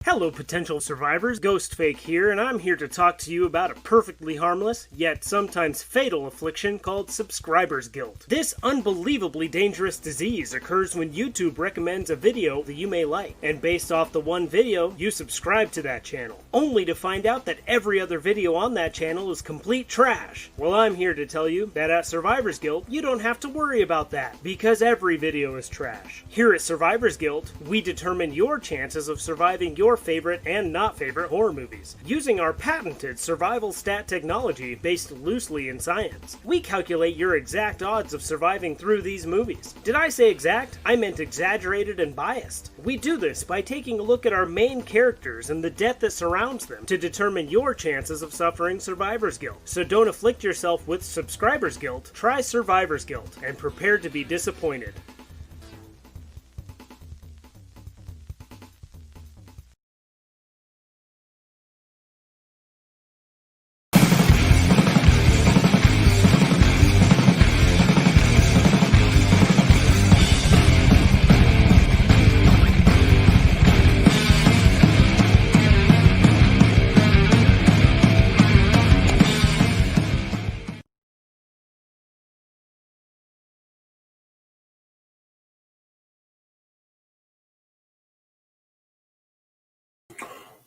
Hello, potential survivors. Ghostfake here, and I'm here to talk to you about a perfectly harmless, yet sometimes fatal affliction called subscriber's guilt. This unbelievably dangerous disease occurs when YouTube recommends a video that you may like, and based off the one video, you subscribe to that channel, only to find out that every other video on that channel is complete trash. Well, I'm here to tell you that at Survivor's Guilt, you don't have to worry about that, because every video is trash. Here at Survivor's Guilt, we determine your chances of surviving your favorite and not favorite horror movies, using our patented survival stat technology based loosely in science. We calculate your exact odds of surviving through these movies. Did I say exact? I meant exaggerated and biased. We do this by taking a look at our main characters and the death that surrounds them to determine your chances of suffering survivor's guilt. So don't afflict yourself with subscriber's guilt, try survivor's guilt, and prepare to be disappointed.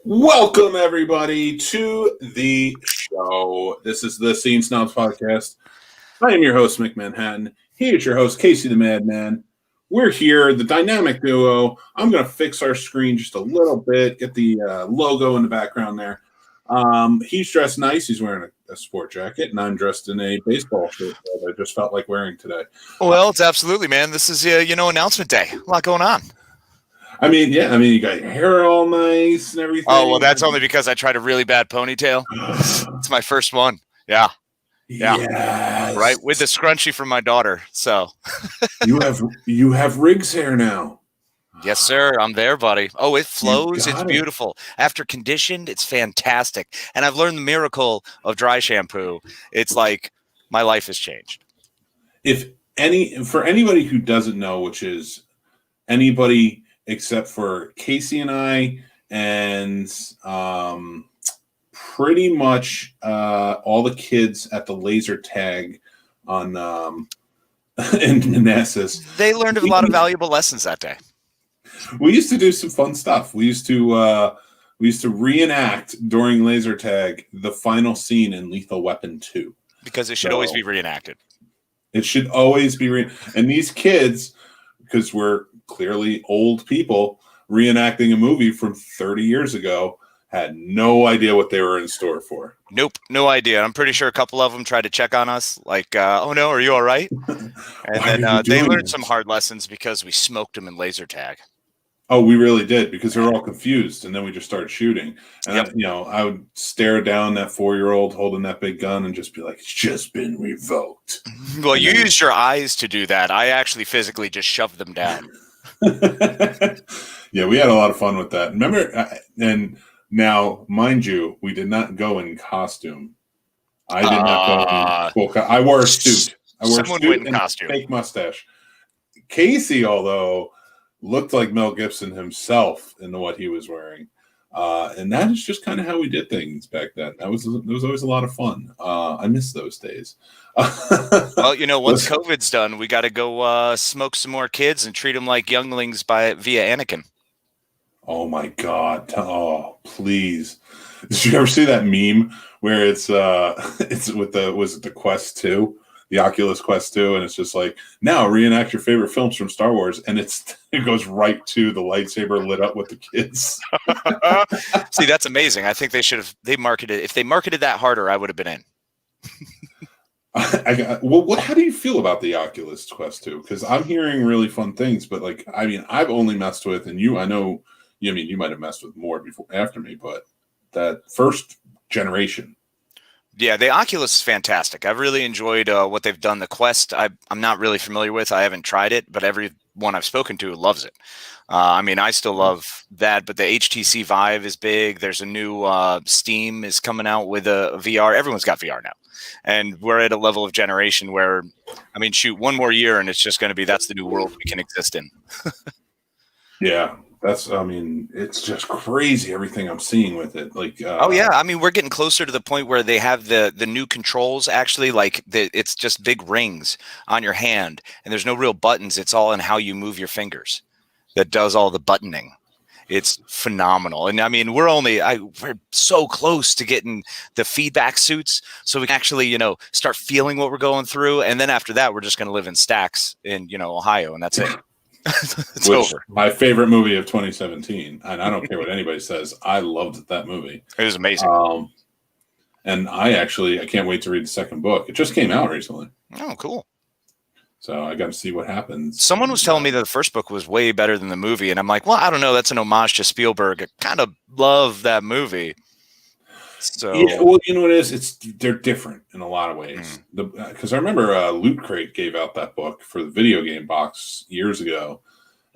Welcome, everybody, to the show. This is the Snobs podcast. I am your host, Mick Manhattan. He is your host, Casey the Madman. We're here, the dynamic duo. I'm going to fix our screen just a little bit, get the logo in the background there. He's dressed nice. He's wearing a sport jacket, and I'm dressed in a baseball shirt that I just felt like wearing today. Well, it's absolutely, man. This is, announcement day. A lot going on. I mean, you got your hair all nice and everything. Oh, well, that's only because I tried a really bad ponytail. It's my first one. Yeah. Yes. Right. With the scrunchie from my daughter. So you have Riggs hair now. Yes, sir. I'm there, buddy. Oh, it flows. It's beautiful. After conditioned, it's fantastic. And I've learned the miracle of dry shampoo. It's like my life has changed. For anybody who doesn't know, which is anybody except for Casey and I, and pretty much all the kids at the laser tag on in Manassas. They learned a lot of valuable lessons that day. We used to do some fun stuff. We used to reenact during laser tag the final scene in Lethal Weapon 2. Because it should always be reenacted. It should always be and these kids, because we're clearly old people reenacting a movie from 30 years ago, had no idea what they were in store for. Nope, no idea. I'm pretty sure a couple of them tried to check on us, like, "Oh no, are you all right?" And then they learned some hard lessons because we smoked them in laser tag. Oh, we really did, because they were all confused, and then we just started shooting. And I would stare down that 4-year-old holding that big gun and just be like, "It's just been revoked." Well, you used your eyes to do that. I actually physically just shoved them down. Yeah, we had a lot of fun with that. Remember, and now, mind you, we did not go in costume. I did not go in full costume. I wore a suit. Someone went in costume. Fake mustache. Casey, although, looked like Mel Gibson himself in what he was wearing. And that is just kind of how we did things back then. There was always a lot of fun. I miss those days. Well, once COVID's done, we got to go smoke some more kids and treat them like younglings via Anakin. Oh my God! Oh, please! Did you ever see that meme where it's with the Quest 2, the Oculus Quest 2, and it's just like, now reenact your favorite films from Star Wars, and it goes right to the lightsaber lit up with the kids. See, that's amazing. I think they marketed. If they marketed that harder, I would have been in. How do you feel about the Oculus Quest 2? Because I'm hearing really fun things, but I've only messed with, and you might have messed with more after me, but that first generation. Yeah, the Oculus is fantastic. I've really enjoyed what they've done. The Quest, I'm not really familiar with. I haven't tried it, but everyone I've spoken to loves it. I still love that, but the HTC Vive is big. There's a new Steam is coming out with a VR. Everyone's got VR now. And we're at a level of generation where, one more year and it's just going to be, that's the new world we can exist in. Yeah. I mean, it's just crazy everything I'm seeing with it. Like, oh yeah, I mean, we're getting closer to the point where they have the new controls. Actually, like it's just big rings on your hand, and there's no real buttons. It's all in how you move your fingers that does all the buttoning. It's phenomenal. And I mean, we're so close to getting the feedback suits so we can actually, you know, start feeling what we're going through. And then after that, we're just going to live in stacks in, you know, Ohio, and that's it. It's over. My favorite movie of 2017, and I don't care what anybody says, I loved that movie. It was amazing. And I can't wait to read the second book. It just came out recently. Oh, cool. So I got to see what happens. Someone was telling me that the first book was way better than the movie, and I'm like, well, I don't know. That's an homage to Spielberg. I kind of love that movie. So yeah, well, you know what it is? They're different in a lot of ways. Because I remember Loot Crate gave out that book for the video game box years ago,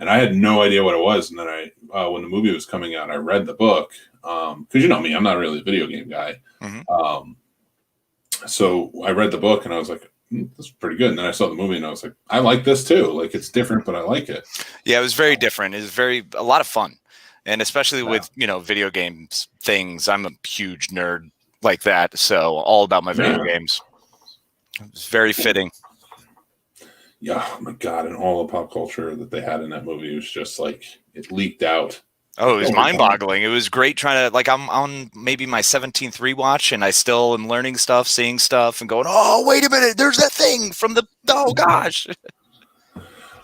and I had no idea what it was. And then when the movie was coming out, I read the book because you know me, I'm not really a video game guy. Mm-hmm. So I read the book, and I was like, that's pretty good. And then I saw the movie, and I was like, I like this too. Like, it's different, but I like it. Yeah, it was very different. It was a lot of fun. And especially with, you know, video games things, I'm a huge nerd like that. So all about my video games. It's very fitting. Yeah, oh my God. And all the pop culture that they had in that movie was just like, it leaked out. Oh, it was mind-boggling. It was great trying to, like, I'm on maybe my 17th rewatch, and I still am learning stuff, seeing stuff, and going, oh, wait a minute, there's that thing from oh, gosh.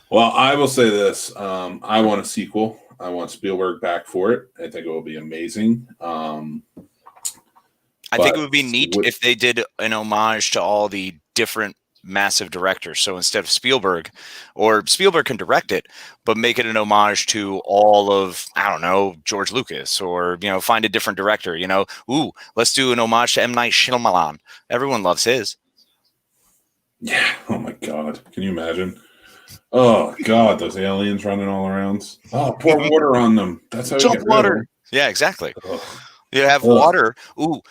Well, I will say this. I want a sequel. I want Spielberg back for it. I think it will be amazing. I think it would be neat if they did an homage to all the different massive directors. So instead of Spielberg can direct it, but make it an homage to all of, I don't know, George Lucas, or, you know, find a different director, you know, let's do an homage to M. Night Shyamalan. Everyone loves his. Yeah. Oh my God. Can you imagine? Oh God, those aliens running all around. Oh, pour water on them. That's how you get water. Yeah, exactly. Ugh. You have water.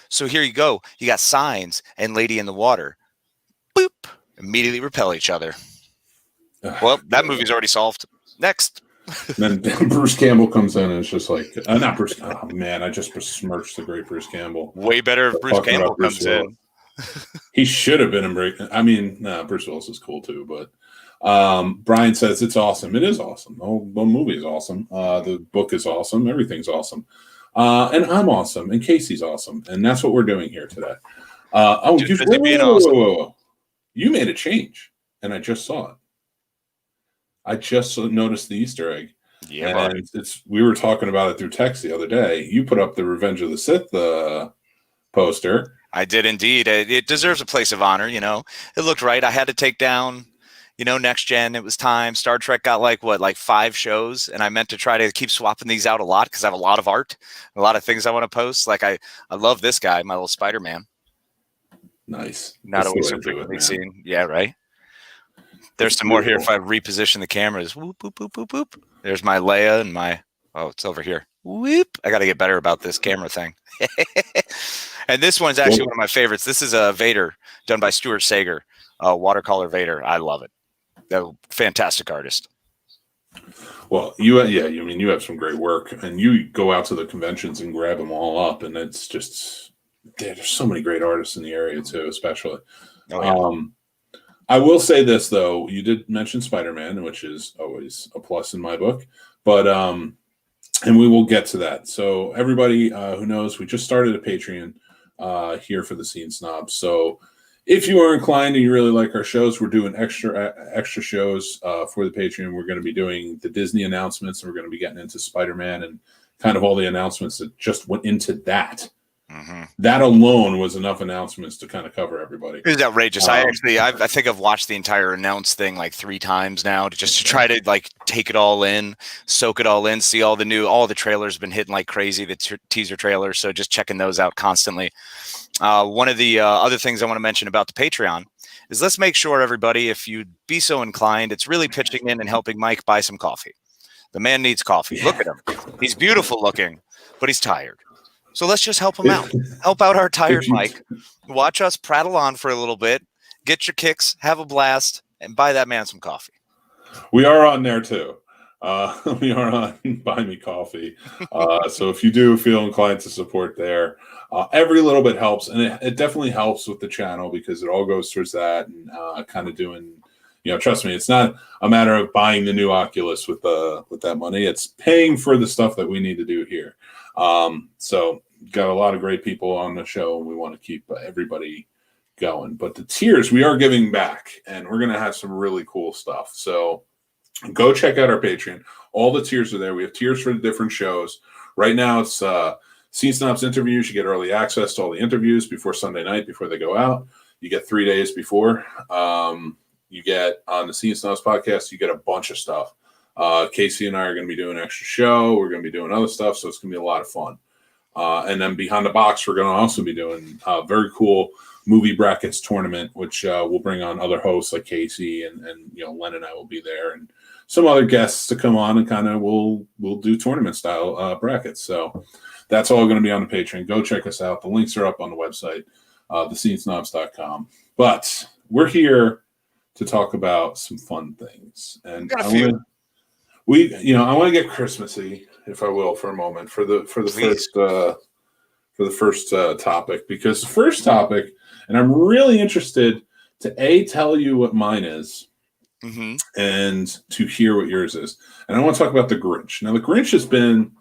So here you go. You got signs and lady in the water. Boop. Immediately repel each other. Well, that movie's already solved. Next. Then Bruce Campbell comes in, and it's just like, not Bruce. Oh man, I just besmirched the great Bruce Campbell. Way better if Bruce Campbell comes in. He should have been in break. I mean, Bruce Willis is cool too, but Brian says it's awesome. It is awesome. The whole movie is awesome. The book is awesome. Everything's awesome. And I'm awesome. And Casey's awesome. And that's what we're doing here today. Whoa. You made a change, and I just saw it. I just noticed the Easter egg. Yeah, and we were talking about it through text the other day. You put up the Revenge of the Sith poster. I did indeed. It deserves a place of honor. You know, it looked right. I had to take down, you know, Next Gen. It was time. Star Trek got like 5 shows, and I meant to try to keep swapping these out a lot because I have a lot of art, a lot of things I want to post. Like I love this guy, my little Spider-Man. Nice. Not always so frequently seen. Yeah, right. There's some more here if I reposition the cameras. Whoop, whoop, whoop, whoop, whoop. There's my Leia and my, it's over here. Whoop. I got to get better about this camera thing. And this one's actually one of my favorites. This is a Vader done by Stuart Sager, watercolor Vader. I love it. Fantastic artist. Well, you have some great work, and you go out to the conventions and grab them all up, and it's just, there's so many great artists in the area too, especially. Oh, yeah. I will say this though, you did mention Spider-Man, which is always a plus in my book, but and we will get to that. So everybody who knows, we just started a Patreon here for the Scene Snobs. So if you are inclined and you really like our shows, we're doing extra shows for the Patreon. We're going to be doing the Disney announcements, and we're going to be getting into Spider-Man and kind of all the announcements that just went into that. Mm-hmm. That alone was enough announcements to kind of cover everybody. It was outrageous. I think I've watched the entire announce thing like 3 times now to try to like take it all in, soak it all in, see all the trailers been hitting like crazy, the teaser trailers. So just checking those out constantly. One of the other things I want to mention about the Patreon is let's make sure everybody, if you'd be so inclined, it's really pitching in and helping Mike buy some coffee. The man needs coffee. Yeah. Look at him. He's beautiful looking, but he's tired. So let's just help him out. Help out our tired Mike. Watch us prattle on for a little bit. Get your kicks, have a blast, and buy that man some coffee. We are on there too. We are on Buy Me Coffee. So if you do feel inclined to support there, every little bit helps. And it definitely helps with the channel because it all goes towards that and kind of doing, trust me, it's not a matter of buying the new Oculus with that money. It's paying for the stuff that we need to do here. So got a lot of great people on the show, and we want to keep everybody going. But the tiers, we are giving back, and we're going to have some really cool stuff. So go check out our Patreon. All the tiers are there. We have tiers for the different shows. Right now, it's Scene Snobs interviews. You get early access to all the interviews before Sunday night, before they go out. You get 3 days before. You get on the Scene Snobs podcast, you get a bunch of stuff. Casey and I are going to be doing an extra show. We're going to be doing other stuff, so it's going to be a lot of fun. And then Behind the Box, we're going to also be doing a very cool movie brackets tournament, which we'll bring on other hosts like Casey and Len and I will be there, and some other guests to come on and kind of we'll do tournament style brackets. So that's all going to be on the Patreon. Go check us out. The links are up on the website, thescenesnobs.com. But we're here to talk about some fun things, and I want to get Christmassy, if I will, for a moment for the first topic, because the first topic, and I'm really interested to tell you what mine is, and to hear what yours is, and I want to talk about the Grinch. Now, the Grinch has been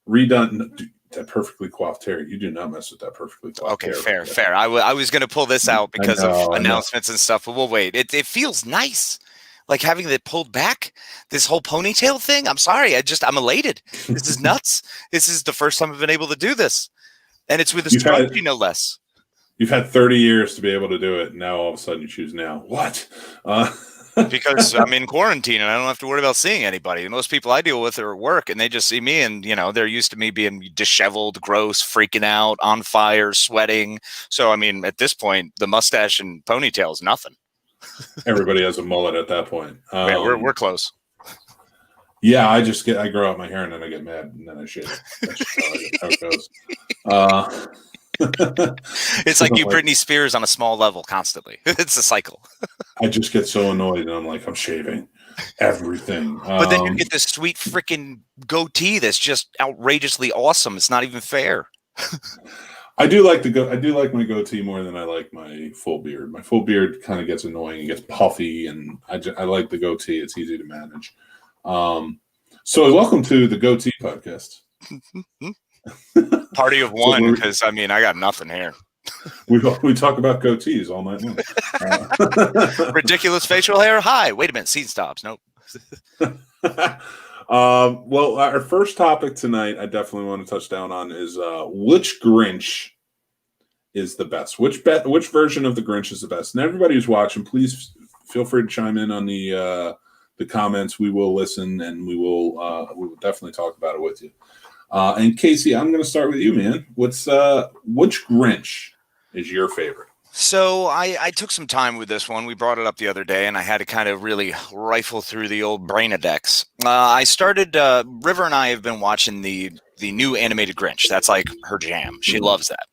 redone. That perfectly coiffed hair. You do not mess with that perfectly coiffed hair. Okay, fair. I was going to pull this out because of announcements and stuff, but we'll wait. It feels nice. Like having it pulled back, this whole ponytail thing. I'm sorry. I'm elated. This is nuts. This is the first time I've been able to do this. And it's with a scrunchie, no less. You've had 30 years to be able to do it. And now all of a sudden you choose now. What? Because I'm in quarantine and I don't have to worry about seeing anybody. Most people I deal with are at work and they just see me and, they're used to me being disheveled, gross, freaking out, on fire, sweating. So, at this point, the mustache and ponytail is nothing. Everybody has a mullet at that point. Yeah, we're close. Yeah, I grow out my hair and then I get mad and then I shave. That's just how it goes. It's like you Britney Spears on a small level constantly. It's a cycle. I just get so annoyed and I'm like, I'm shaving everything. But then you get this sweet freaking goatee that's just outrageously awesome. It's not even fair. I do like my goatee more than I like my full beard. My full beard kind of gets annoying and gets puffy, and I like the goatee. It's easy to manage. So welcome to the Goatee Podcast. Party of one, because I got nothing here. We talk about goatees all night long. Ridiculous facial hair. Hi, wait a minute. Scene stops. Nope. Well, our first topic tonight, I definitely want to touch down on is which Grinch is the best. Which version of the Grinch is the best? And everybody who's watching, please feel free to chime in on the comments. We will listen, and we will definitely talk about it with you. And Casey, I'm going to start with you, man. Which Grinch is your favorite? So I took some time with this one. We brought it up the other day, and I had to kind of really rifle through the old Brainadex. I started, River and I have been watching the new animated Grinch. That's like her jam. She loves that.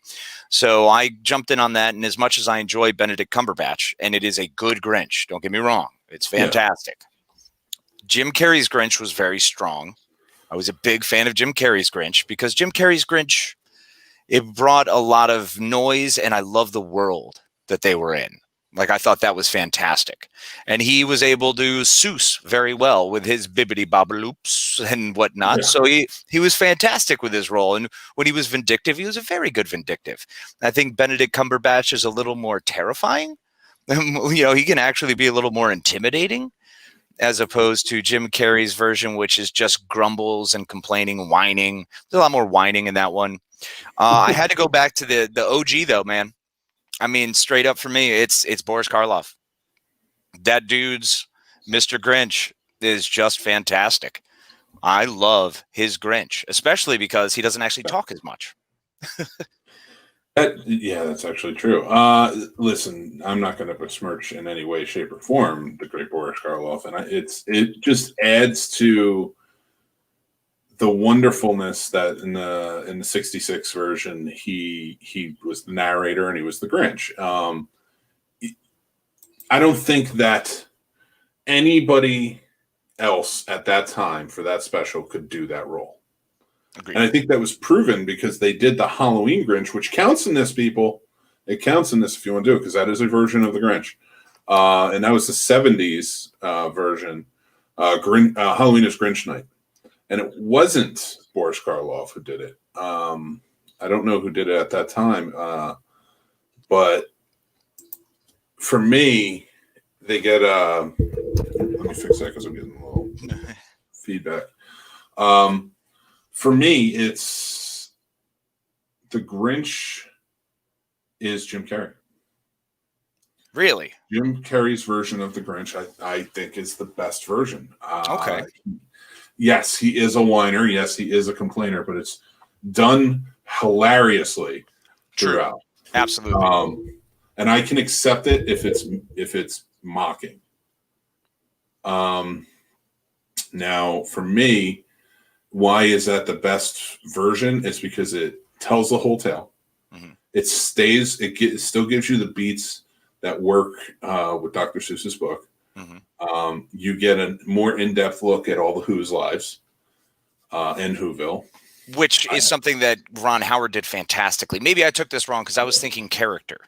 So I jumped in on that, and as much as I enjoy Benedict Cumberbatch, and it is a good Grinch, don't get me wrong, it's fantastic. Yeah. Jim Carrey's Grinch was very strong. I was a big fan of Jim Carrey's Grinch because Jim Carrey's Grinch, it brought a lot of noise, and I love the world that they were in. Like, I thought that was fantastic. And he was able to Seuss very well with his bibbity bobbaloops and whatnot. Yeah. So he was fantastic with his role. And when he was vindictive, he was a very good vindictive. I think Benedict Cumberbatch is a little more terrifying. He can actually be a little more intimidating, as opposed to Jim Carrey's version, which is just grumbles and complaining, whining. There's a lot more whining in that one. I had to go back to the OG though, man. Straight up for me, it's Boris Karloff. That dude's Mr. Grinch is just fantastic. I love his Grinch, especially because he doesn't actually talk as much. That's actually true. Listen, I'm not going to besmirch in any way, shape, or form the great Boris Karloff, and it just adds to the wonderfulness that in the 66 version he was the narrator and he was the Grinch. I don't think that anybody else at that time for that special could do that role. Agreed. And I think that was proven because they did the Halloween Grinch, which counts in this, people. It counts in this if you want to do it, because that is a version of the Grinch. And that was the 70s version. Halloween is Grinch Night. And it wasn't Boris Karloff who did it. I don't know who did it at that time. But for me, they get let me fix that because I'm getting a little feedback. For me, it's the Grinch is Jim Carrey. Really? Jim Carrey's version of the Grinch, I think, is the best version. Okay. Yes, he is a whiner. Yes, he is a complainer, but it's done hilariously throughout. Absolutely. And I can accept it if it's mocking. Now, for me, why is that the best version? It's because it tells the whole tale. Mm-hmm. It still gives you the beats that work with Dr. Seuss's book. Mm-hmm. You get a more in-depth look at all the Who's lives in Whoville. Which is something that Ron Howard did fantastically. Maybe I took this wrong because I was thinking character,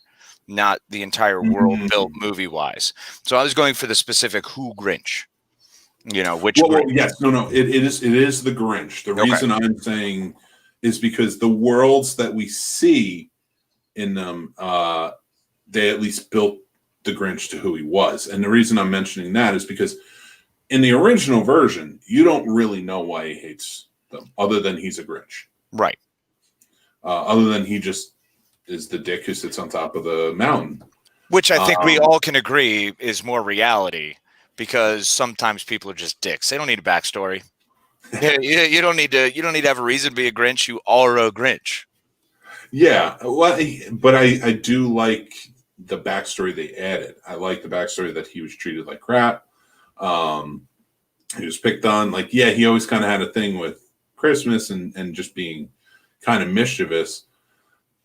not the entire world built movie-wise. So I was going for the specific Who Grinch. Which yes, no, it is the Grinch. The reason I'm saying is because the worlds that we see in them, they at least built the Grinch to who he was. And the reason I'm mentioning that is because in the original version, you don't really know why he hates them, other than he's a Grinch. Right. Other than he just is the dick who sits on top of the mountain. Which I think we all can agree is more reality. Because sometimes people are just dicks. They don't need a backstory. You don't need to have a reason to be a Grinch. You are a Grinch. Yeah, well, but I do like the backstory they added. I like the backstory that he was treated like crap. He was picked on. He always kind of had a thing with Christmas and just being kind of mischievous.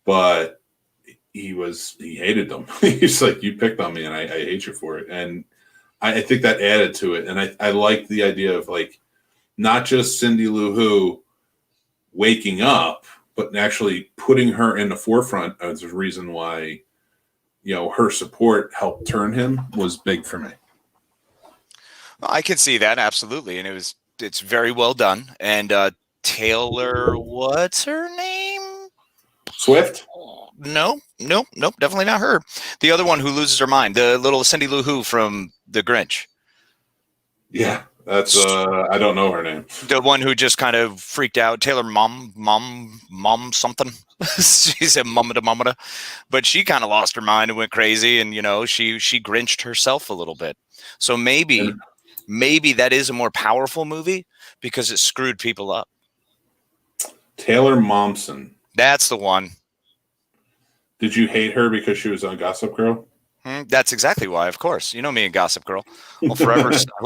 But he hated them. He's like, you picked on me, and I hate you for it. And I think that added to it. And I like the idea of not just Cindy Lou Who waking up, but actually putting her in the forefront as a reason why, her support helped turn him was big for me. I can see that. Absolutely. And it's very well done. And Taylor, what's her name? Swift? No, definitely not her. The other one who loses her mind, the little Cindy Lou Who from The Grinch. Yeah, that's I don't know her name. The one who just kind of freaked out. Taylor mom something. She said mamada, but she kind of lost her mind and went crazy, and she Grinched herself a little bit. So maybe that is a more powerful movie because it screwed people up. Taylor Momsen. That's the one. Did you hate her because she was on Gossip Girl? That's exactly why, of course. You know me and Gossip Girl. We'll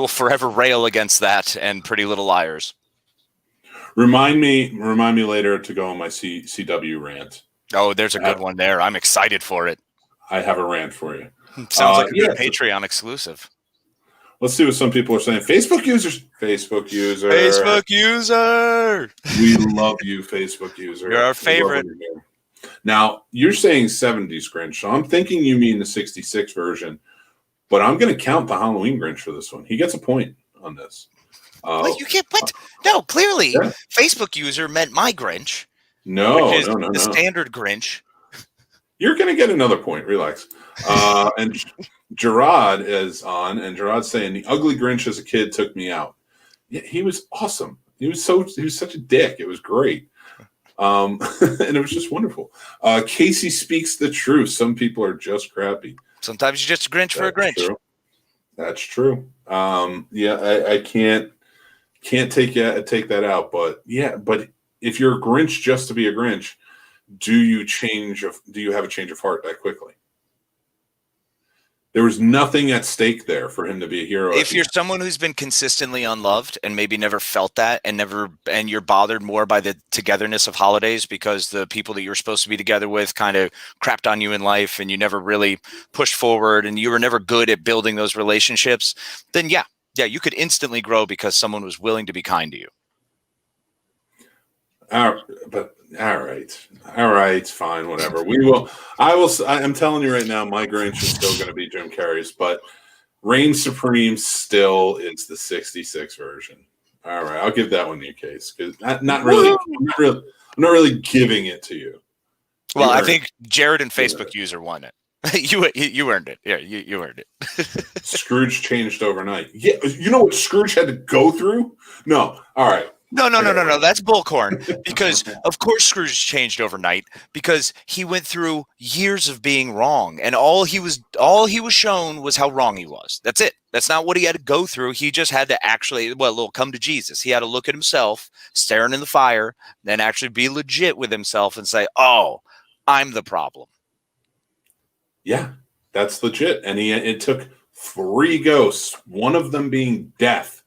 forever rail against that and Pretty Little Liars. Remind me later to go on my CW rant. Oh, there's a good one there. I'm excited for it. I have a rant for you. Sounds like a good Patreon exclusive. Let's see what some people are saying. Facebook user. We love you, Facebook user. You're our favorite. Now, you're saying 70s Grinch, so I'm thinking you mean the 66 version, but I'm going to count the Halloween Grinch for this one. He gets a point on this. You can't put... No, clearly, yeah. Facebook user meant my Grinch. No. The standard Grinch. You're going to get another point. Relax. And Gerard is on, and Gerard's saying, the ugly Grinch as a kid took me out. Yeah, he was awesome. He was such a dick. It was great. And it was just wonderful. Casey speaks the truth. Some people are just crappy. Sometimes you're just a Grinch for a Grinch. True. That's true. I can't take that out. But if you're a Grinch just to be a Grinch, do you have a change of heart that quickly? There was nothing at stake there for him to be a hero. If you're someone who's been consistently unloved and maybe never felt that and you're bothered more by the togetherness of holidays because the people that you were supposed to be together with kind of crapped on you in life and you never really pushed forward and you were never good at building those relationships, then yeah, Yeah, you could instantly grow because someone was willing to be kind to you. All right, fine, whatever. I'm telling you right now, my Grinch is still going to be Jim Carrey's, but Reign Supreme still is the 66 version. All right, I'll give that one to you, Case, because I'm not really giving it to you. Well, I think Jared and Facebook user won it. you earned it. Yeah, you earned it. Scrooge changed overnight. Yeah, you know what Scrooge had to go through? No. All right. No. That's bullcorn. Because of course Scrooge changed overnight because he went through years of being wrong, and all he was shown was how wrong he was. That's it. That's not what he had to go through. He just had to actually, come to Jesus. He had to look at himself, staring in the fire, then actually be legit with himself and say, "Oh, I'm the problem." Yeah, that's legit. And it took 3 ghosts, one of them being death,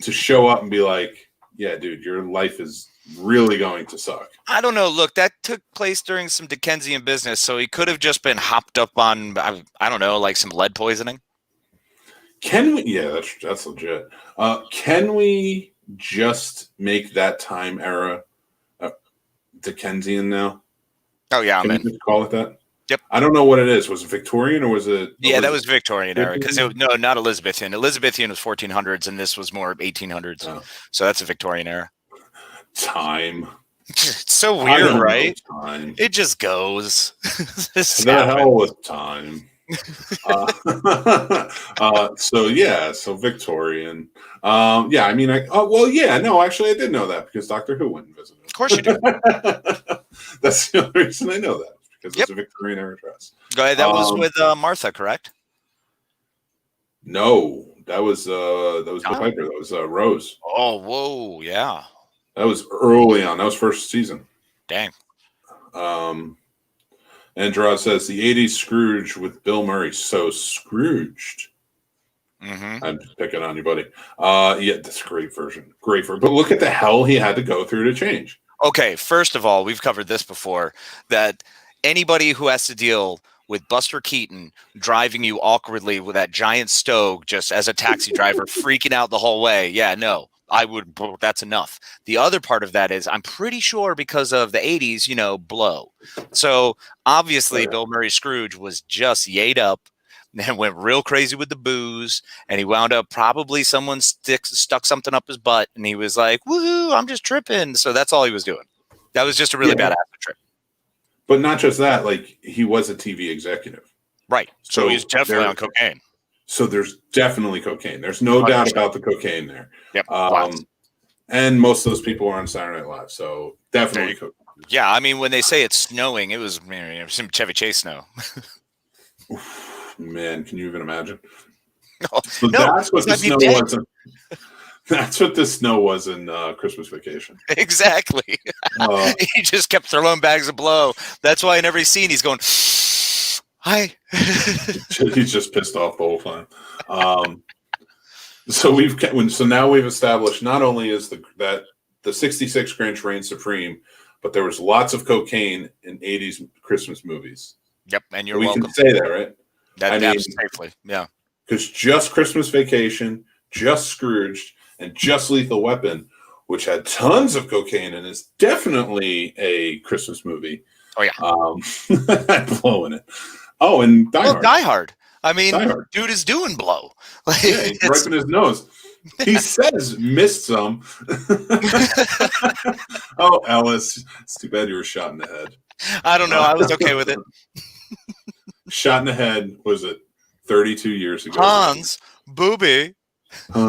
to show up and be like, yeah, dude, your life is really going to suck. I don't know. Look, that took place during some Dickensian business, so he could have just been hopped up on, I don't know, like some lead poisoning. Can we? Yeah, that's legit. Can we just make that time era Dickensian now? Oh, yeah, Can I'm in. We just call it that? Yep. I don't know what it is. Was it Victorian or was it? Yeah, that was Victorian era. Because no, not Elizabethan. Elizabethan was 1400s, and this was more 1800s. Oh. So that's a Victorian era. Time. It's so weird, right? Time. It just goes. The hell with time. So Victorian. Yeah, I mean, actually, I did know that because Doctor Who went and visited. Of course you do. That's the only reason I know that. Because it's a Victorian era dress. That was with Martha, correct? No, that was Bill Piper. That was Rose. Oh, whoa, yeah. That was early on. That was first season. Dang. And Gerard says the 80s Scrooge with Bill Murray. So Scrooged. Mm-hmm. I'm just picking on you, buddy. Yeah, that's a great version. Great version. But look at the hell he had to go through to change. Okay, first of all, we've covered this before, that anybody who has to deal with Buster Keaton driving you awkwardly with that giant stove just as a taxi driver freaking out the whole way. Yeah, no, that's enough. The other part of that is I'm pretty sure because of the 80s, blow. So obviously Bill Murray Scrooge was just yayed up and went real crazy with the booze, and he wound up probably someone stuck something up his butt and he was like, woohoo, I'm just tripping. So that's all he was doing. That was just a really bad acid trip. But not just that, like he was a TV executive. Right. So he's definitely on cocaine. So there's definitely cocaine. There's no 100%. Doubt about the cocaine there. Yep. And most of those people were on Saturday Night Live. So definitely cocaine. Yeah. I mean, when they say it's snowing, it was some Chevy Chase snow. Man, can you even imagine? No, that's what the snow was. That's what the snow was in Christmas Vacation. Exactly. He just kept throwing bags of blow. That's why in every scene he's going, hi. He's just pissed off the whole time. So now we've established not only is that the 66 Grinch reigned supreme, but there was lots of cocaine in 80s Christmas movies. Yep, and we welcome. Can say that, right? That's safely, yeah. Because just Christmas Vacation, just Scrooge, and just Lethal Weapon, which had tons of cocaine and is definitely a Christmas movie. Oh, yeah. I'm blowing it. Oh, and Die Hard. Die Hard. I mean, dude is doing blow. Yeah, he's wiping his nose. He says missed some. Oh, Ellis. It's too bad you were shot in the head. I don't know. I was okay with it. Shot in the head, was it 32 years ago? Hans Booby. He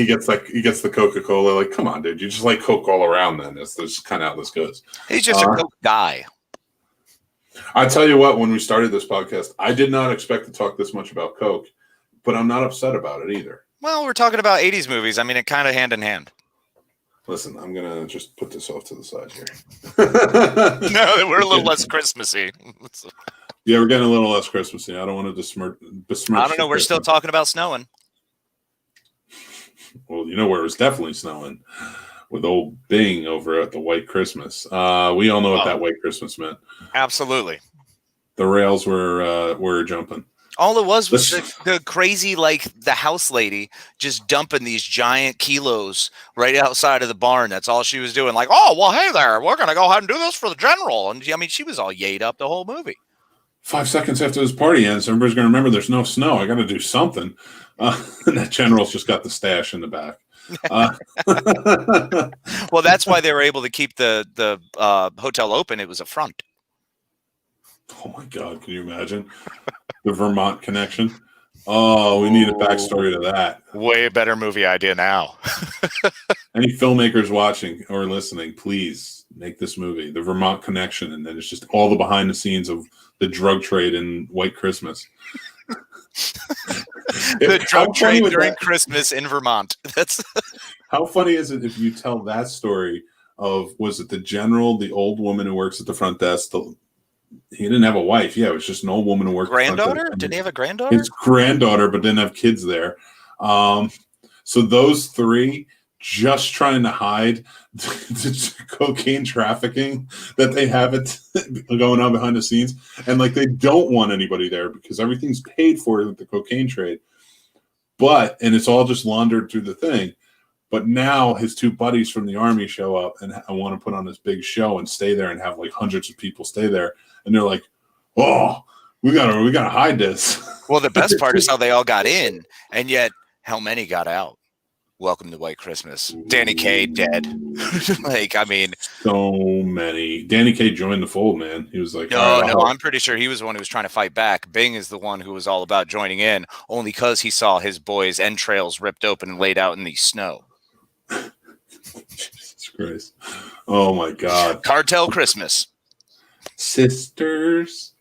gets the Coca-Cola. Like, come on, dude. You just like Coke all around then. That's kind of how this goes. He's just a Coke guy. I tell you what, when we started this podcast, I did not expect to talk this much about Coke, but I'm not upset about it either. Well, we're talking about 80s movies. I mean, it kind of hand in hand. Listen, I'm going to just put this off to the side here. No, we're a little less Christmassy. Yeah, we're getting a little less Christmassy. I don't want to besmirch. I don't know. We're still talking about snowing. Well, you know where it was definitely snowing? With old Bing over at the White Christmas. We all know what that White Christmas meant. Absolutely. The rails were jumping. All it was the crazy, like the house lady just dumping these giant kilos right outside of the barn. That's all she was doing. Like, oh, well, hey there, we're going to go ahead and do this for the general. And I mean, she was all yayed up the whole movie. 5 seconds after this party ends, everybody's going to remember there's no snow. I got to do something. And that general's just got the stash in the back. Well, that's why they were able to keep the hotel open. It was a front. Oh, my God. Can you imagine? The Vermont connection. Oh, we need a backstory to that. Way better movie idea now. Any filmmakers watching or listening, please make this movie, The Vermont Connection, and then it's just all the behind the scenes of the drug trade in White Christmas. The drug trade during Christmas in Vermont. That's how funny is it if you tell that story of, was it the general, the old woman who works at the front desk? He didn't have a wife. Yeah, it was just an old woman who worked. Granddaughter? Didn't he have a granddaughter? His granddaughter, but didn't have kids there. So those three just trying to hide the cocaine trafficking that they have going on behind the scenes. And like, they don't want anybody there because everything's paid for with the cocaine trade. And it's all just laundered through the thing. But now his two buddies from the army show up and I want to put on this big show and stay there and have like hundreds of people stay there. And they're like, oh, we gotta hide this. Well, the best part is how they all got in, and yet how many got out. Welcome to White Christmas. Danny Kaye dead. Like, I mean, so many. Danny Kaye joined the fold, man. He was like, no, I'm pretty sure he was the one who was trying to fight back. Bing is the one who was all about joining in, only because he saw his boys' entrails ripped open and laid out in the snow. Jesus Christ. Oh my God. Cartel Christmas. Sisters.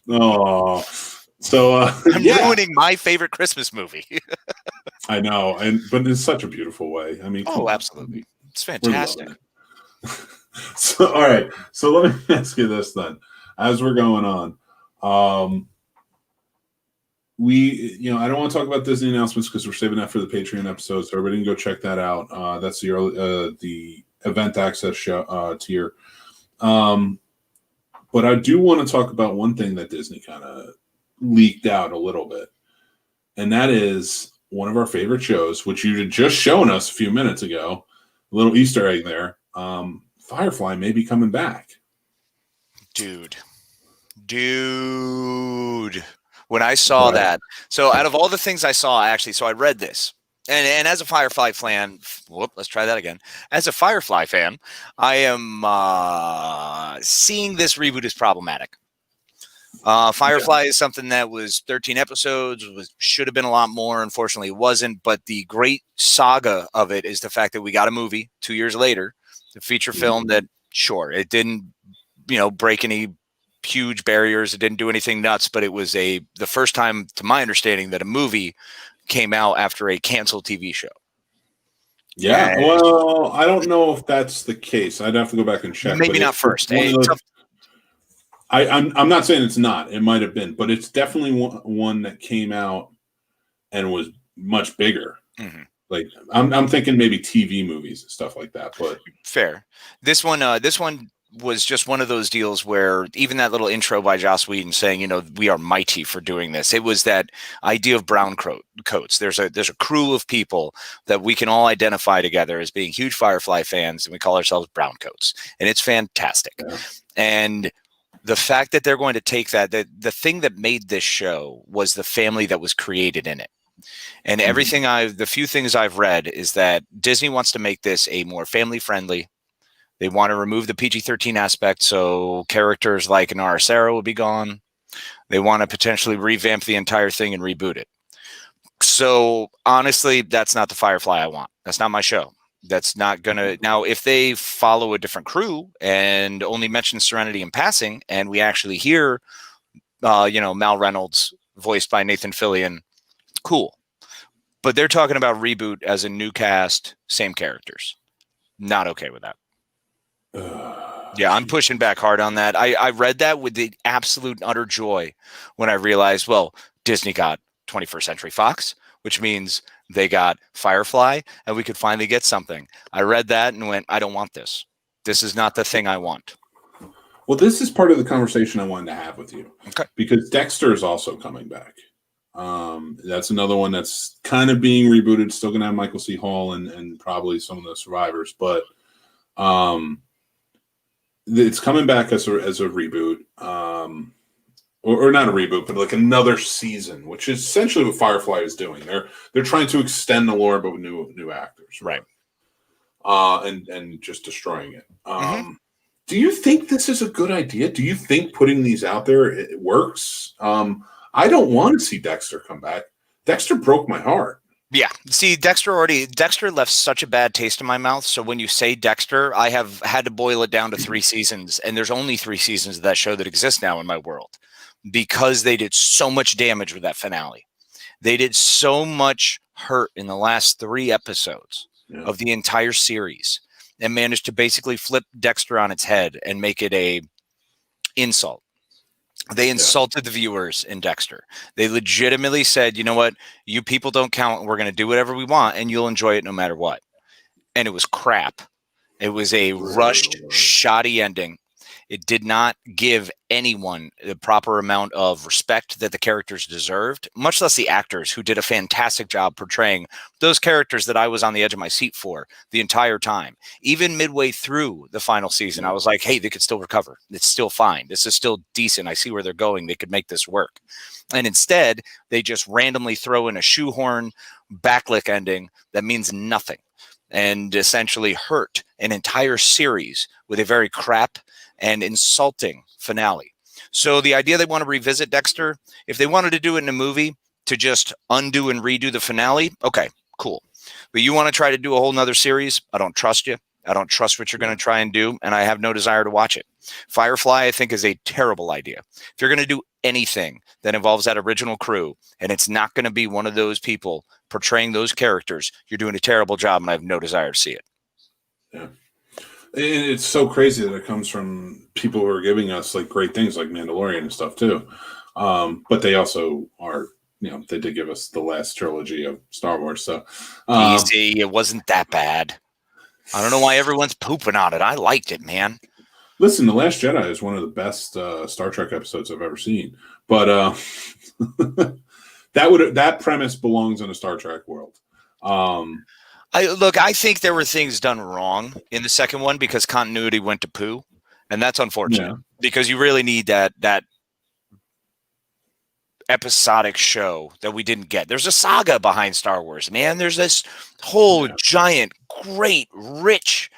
Oh, so I'm ruining my favorite Christmas movie. I know, but in such a beautiful way. I mean, absolutely, it's fantastic. So, all right. So let me ask you this then, as we're going on. I don't want to talk about Disney announcements because we're saving that for the Patreon episode. So everybody can go check that out. That's the event access show tier. But I do want to talk about one thing that Disney kind of leaked out a little bit, and that is one of our favorite shows, which you had just shown us a few minutes ago. A little Easter egg there. Firefly may be coming back. Dude. When I saw that, so out of all the things I saw, so I read this, and as a Firefly fan, let's try that again. As a Firefly fan, I am seeing this reboot as problematic. Firefly is something that was 13 episodes, should have been a lot more. Unfortunately, it wasn't. But the great saga of it is the fact that we got a movie 2 years later, the feature film that, sure, it didn't, break any huge barriers. It didn't do anything nuts, but it was the first time, to my understanding, that a movie came out after a canceled TV show. Yeah, well, I don't know if that's the case. I'd have to go back and check. Maybe not first. I'm not saying it's not. It might have been, but it's definitely one that came out and was much bigger. Mm-hmm. Like I'm thinking maybe TV movies and stuff like that. But fair. This one was just one of those deals where even that little intro by Joss Whedon saying, we are mighty for doing this. It was that idea of brown coats. There's a crew of people that we can all identify together as being huge Firefly fans, and we call ourselves brown coats. And it's fantastic. Yeah. And the fact that they're going to take that, the thing that made this show was the family that was created in it. And everything the few things I've read is that Disney wants to make this a more family friendly. They want to remove the PG-13 aspect, so characters like Inara Sarah would be gone. They want to potentially revamp the entire thing and reboot it. So honestly, that's not the Firefly I want. That's not my show. That's not going to... Now, if they follow a different crew and only mention Serenity in passing, and we actually hear, Mal Reynolds voiced by Nathan Fillion, cool. But they're talking about reboot as a new cast, same characters. Not okay with that. Yeah, I'm pushing back hard on that. I read that with the absolute utter joy when I realized, well, Disney got 21st Century Fox, which means they got Firefly, and we could finally get something. I read that and went, I don't want this. This is not the thing I want. Well, this is part of the conversation I wanted to have with you. Okay. Because Dexter is also coming back. That's another one that's kind of being rebooted. Still going to have Michael C. Hall and probably some of the survivors, but it's coming back as a reboot, or not a reboot, but like another season, which is essentially what Firefly is doing. They're trying to extend the lore, but with new actors, Right? And just destroying it. Do you think this is a good idea? Do you think putting these out there it works? I don't want to see Dexter come back. Dexter broke my heart. Yeah. See, Dexter left such a bad taste in my mouth. So when you say Dexter, I have had to boil it down to 3 seasons. And there's only 3 seasons of that show that exist now in my world because they did so much damage with that finale. They did so much hurt in the last 3 episodes of the entire series and managed to basically flip Dexter on its head and make it a insult. They insulted the viewers in Dexter. They legitimately said, you know what? You people don't count. We're going to do whatever we want, and you'll enjoy it no matter what. And it was crap. It was a rushed, shoddy ending. It did not give anyone the proper amount of respect that the characters deserved, much less the actors who did a fantastic job portraying those characters that I was on the edge of my seat for the entire time. Even midway through the final season, I was like, hey, they could still recover. It's still fine. This is still decent. I see where they're going. They could make this work. And instead, they just randomly throw in a shoehorn backlick ending that means nothing and essentially hurt an entire series with a very crap and insulting finale. So the idea they want to revisit Dexter, if they wanted to do it in a movie to just undo and redo the finale, okay, cool. But you want to try to do a whole nother series? I don't trust you. I don't trust what you're going to try and do, and I have no desire to watch it. Firefly, I think, is a terrible idea. If you're going to do anything that involves that original crew, and it's not going to be one of those people portraying those characters, you're doing a terrible job, and I have no desire to see it. Yeah. And it's so crazy that it comes from people who are giving us like great things like Mandalorian and stuff too. But they also are, they did give us the last trilogy of Star Wars. So easy, it wasn't that bad. I don't know why everyone's pooping on it. I liked it, man. Listen, The Last Jedi is one of the best Star Trek episodes I've ever seen. But that premise belongs in a Star Trek world. I think there were things done wrong in the second one because continuity went to poo, and that's unfortunate because you really need that episodic show that we didn't get. There's a saga behind Star Wars, man. There's this whole giant, great, rich,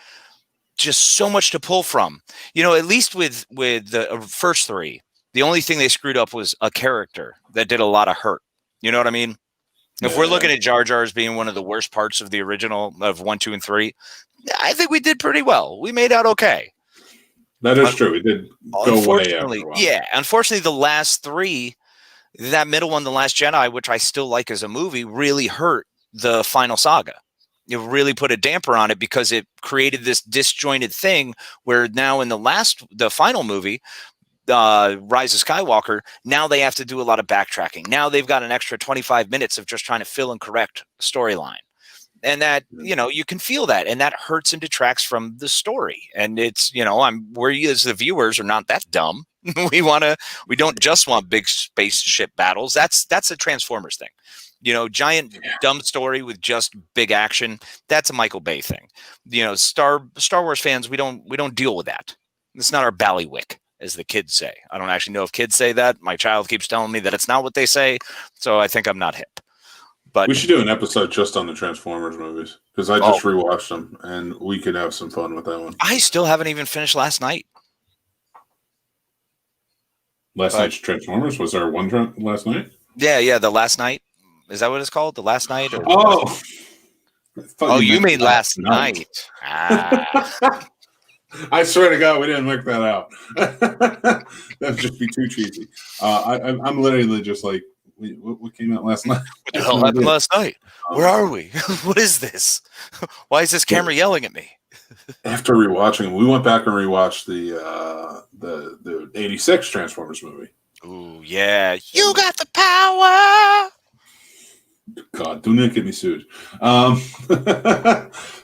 just so much to pull from. At least with the first 3, the only thing they screwed up was a character that did a lot of hurt. You know what I mean? If we're looking at Jar Jar as being one of the worst parts of the original of 1, 2, and 3, I think we did pretty well. We made out okay. That is true. We did go way after a while. Yeah. Unfortunately, the last 3, that middle one, The Last Jedi, which I still like as a movie, really hurt the final saga. It really put a damper on it because it created this disjointed thing where now in the final movie, Rise of Skywalker, now they have to do a lot of backtracking. Now they've got an extra 25 minutes of just trying to fill and correct storyline. And that, you can feel that, and that hurts and detracts from the story. And it's, we as the viewers are not that dumb. We don't just want big spaceship battles. That's a Transformers thing. Giant dumb story with just big action. That's a Michael Bay thing. Star Wars fans, we don't deal with that. It's not our ballywick, as the kids say. I don't actually know if kids say that. My child keeps telling me that it's not what they say, so I think I'm not hip. But we should do an episode just on the Transformers movies because I just rewatched them, and we could have some fun with that one. I still haven't even finished Last Night. Last night's Transformers? Was there one last night? Yeah, The Last Night. Is that what it's called? The Last Night? You mean Last Night. I swear to God, we didn't work that out. That would just be too cheesy. I'm literally just like, what came out last night? What the hell happened last night? Where are we? What is this? Why is this camera yelling at me? After rewatching, we went back and rewatched the 86 Transformers movie. Ooh, yeah. You got the power. God, do not get me sued.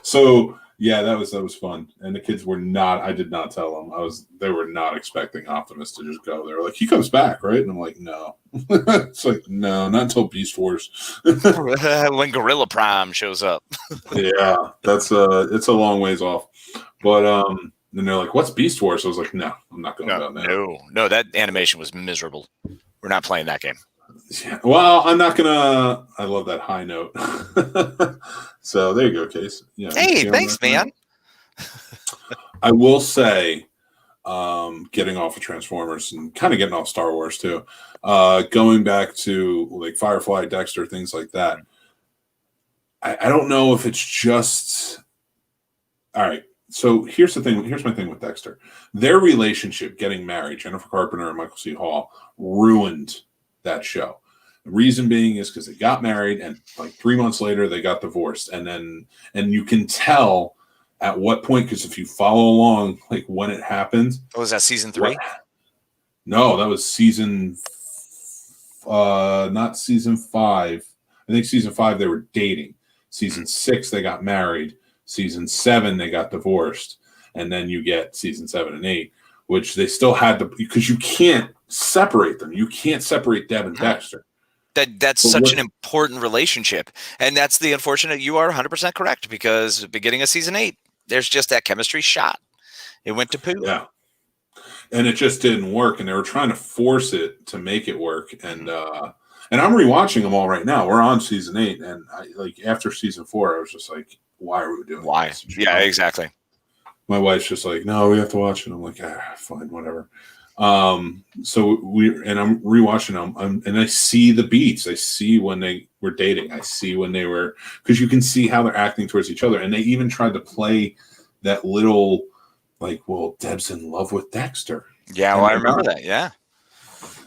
So Yeah, that was fun. And the kids were not. I did not tell them. They were not expecting Optimus to just go. They were like, he comes back, right? And I'm like, no. It's like, no, not until Beast Wars. When Gorilla Prime shows up. Yeah, it's a long ways off. But and they're like, what's Beast Wars? I was like, no, I'm not going down there. No, that animation was miserable. We're not playing that game. Yeah, well, I'm not gonna. I love that high note. So there you go, Case. Yeah. Hey, thanks, man. I will say, getting off of Transformers and kind of getting off Star Wars too, going back to like Firefly, Dexter, things like that. I don't know if it's just. All right. So here's the thing. Here's my thing with Dexter. Their relationship, getting married, Jennifer Carpenter and Michael C. Hall, ruined that show. The reason being is because they got married and like 3 months later they got divorced, and you can tell at what point, because if you follow along like when it happened. Oh, was that season 3? No, that was season not season 5. I think season 5 they were dating. Season 6 they got married. Season 7 they got divorced, and then you get season 7 and 8, which they still had to, because you can't separate them. You can't separate Deb and Dexter. That's such an important relationship, and that's the unfortunate. You are 100% correct, because beginning of season 8, there's just that chemistry shot. It went to poo. Yeah, and it just didn't work, and they were trying to force it to make it work, and I'm rewatching them all right now. We're on season 8, and after season 4, I was just like, why are we doing this? Yeah, exactly. My wife's just like, no, we have to watch it. I'm like, fine, whatever. So I'm rewatching them, and I see the beats. I see when they were dating. I see when they were, because you can see how they're acting towards each other. And they even tried to play that little, like, well, Deb's in love with Dexter. Yeah, well, I remember that. Yeah.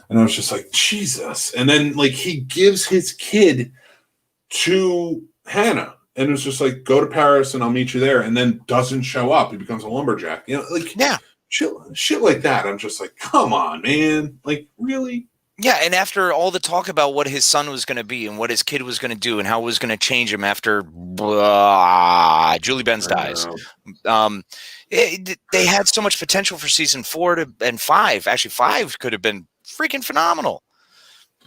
And I was just like, Jesus. And then like he gives his kid to Hannah. And it's just like, go to Paris and I'll meet you there. And then doesn't show up. He becomes a lumberjack. You know, like, yeah, shit like that. I'm just like, come on, man. Like, really? Yeah. And after all the talk about what his son was going to be and what his kid was going to do and how it was going to change him after Julie Benz dies, they had so much potential for season 4 and 5. Actually, 5 could have been freaking phenomenal.